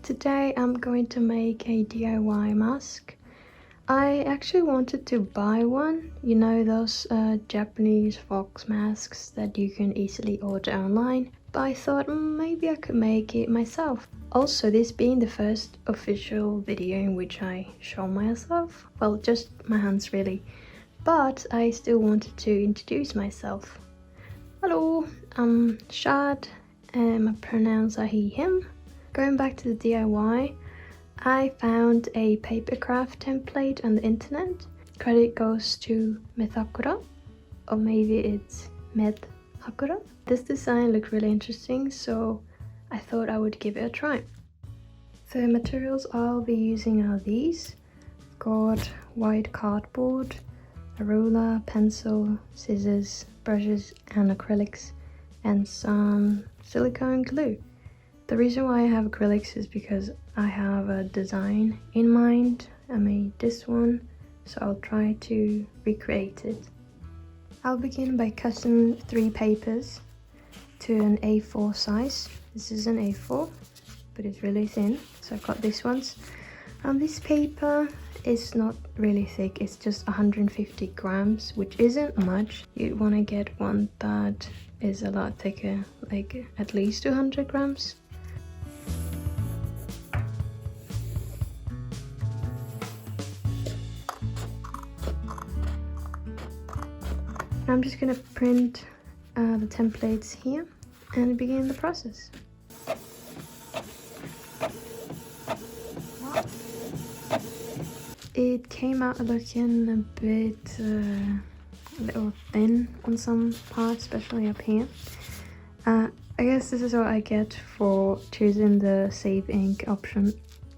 Today I'm going to make a DIY mask. I actually wanted to buy one, you know, those Japanese fox masks that you can easily order online, but I thought maybe I could make it myself. Also, this being the first official video in which I show myself, well, just my hands really, but I still wanted to introduce myself. Hello, I'm Shad, and my pronouns are he, him. Going back to the DIY, I found a papercraft template on the internet. Credit goes to Methakura, or maybe it's Medhakura. This design looked really interesting, so I thought I would give it a try. The materials I'll be using are these. I've got white cardboard, a ruler, pencil, scissors, brushes and acrylics, and some silicone glue. The reason why I have acrylics is because I have a design in mind. I made this one, so I'll try to recreate it. I'll begin by cutting 3 papers to an A4 size. This is an A4, but it's really thin, so I've got this ones. This paper is not really thick, it's just 150 grams, which isn't much. You'd want to get one that is a lot thicker, like at least 200 grams. I'm just gonna print the templates here and begin the process. It came out looking a bit a little thin on some parts, especially up here. I guess this is what I get for choosing the save ink option,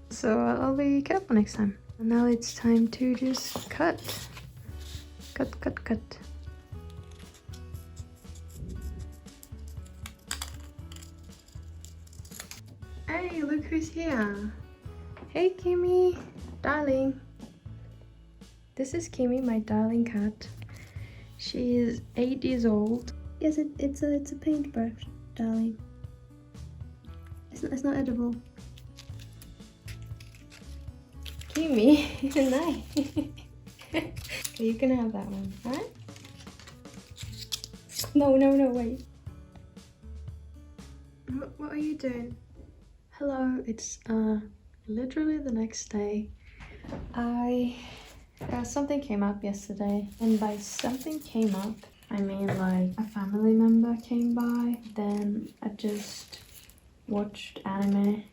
so I'll be careful next time. And now it's time to just cut. Cut. Hey, look who's here. Hey Kimmy, darling. This is Kimmy, my darling cat. She is 8 years old. Yes, it's a paintbrush, darling. It's not edible. Kimmy, nice. You can have that one, right? No, wait. What are you doing? Hello, it's literally the next day. Something came up yesterday, and by something came up, I mean like a family member came by, then I just watched anime.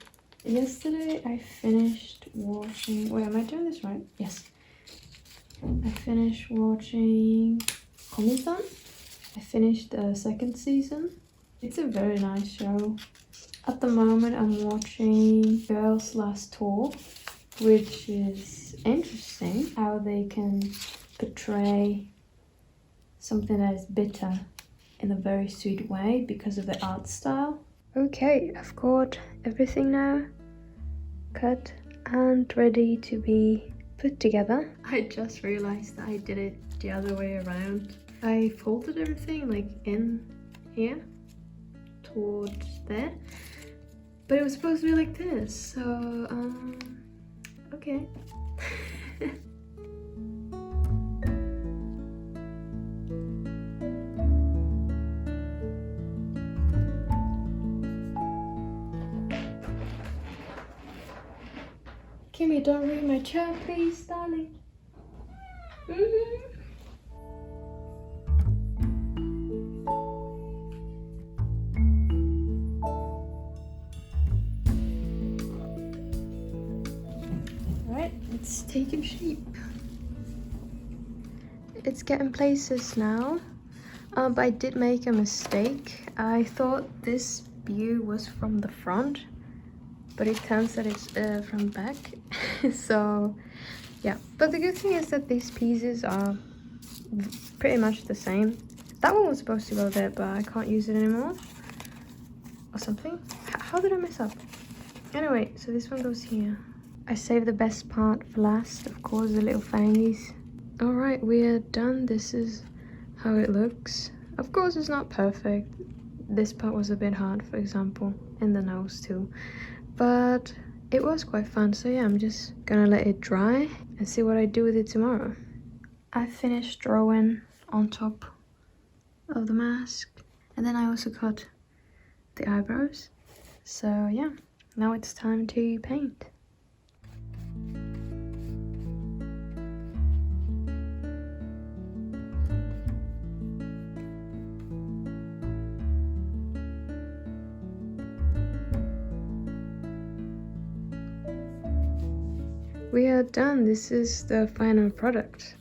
Yesterday I finished watching, wait, am I doing this right? Yes. I finished watching Komi-san. I finished the 2nd season. It's a very nice show. At the moment I'm watching Girls Last Tour, which is interesting how they can portray something that is bitter in a very sweet way because of the art style. Okay, I've got everything now cut and ready to be put together. I just realized that I did it the other way around. I folded everything like in here towards there, but it was supposed to be like this, so okay. Kimmy, don't ruin my chair, please, darling. Alright, it's taking shape. It's getting places now, but I did make a mistake. I thought this view was from the front, but it turns that it's from back. So yeah, but the good thing is that these pieces are pretty much the same. That one was supposed to go there, but I can't use it anymore or something. How did I mess up? Anyway, so this one goes here. I saved the best part for last, of course, the little fangies. All right, we are done. This is how it looks. Of course, it's not perfect. This part was a bit hard, for example, and the nose too. But it was quite fun. So yeah, I'm just gonna let it dry and see what I do with it tomorrow. I finished drawing on top of the mask, and then I also cut the eyebrows. So yeah, now it's time to paint. We are done. This is the final product.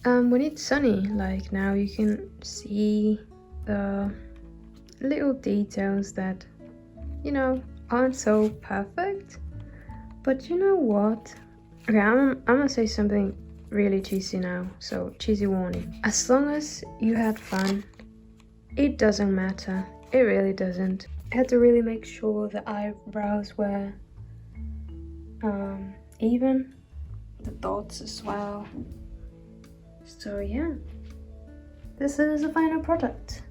When it's sunny, like now, you can see the little details that, you know, aren't so perfect. But you know what? Okay, I'm gonna say something really cheesy now, so cheesy warning. As long as you had fun, it doesn't matter. It really doesn't. I had to really make sure the eyebrows were even, the dots as well. So yeah, this is the final product.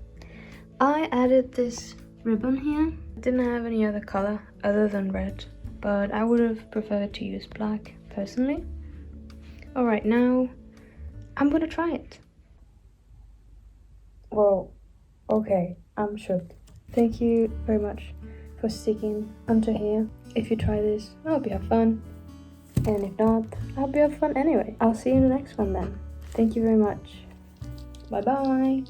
I added this ribbon here. I didn't have any other color other than red, but I would have preferred to use black personally. Alright, now I'm gonna try it. Whoa, okay, I'm shook. Thank you very much for sticking until here. If you try this, I hope you have fun. And if not, I hope you have fun anyway. I'll see you in the next one then. Thank you very much. Bye bye.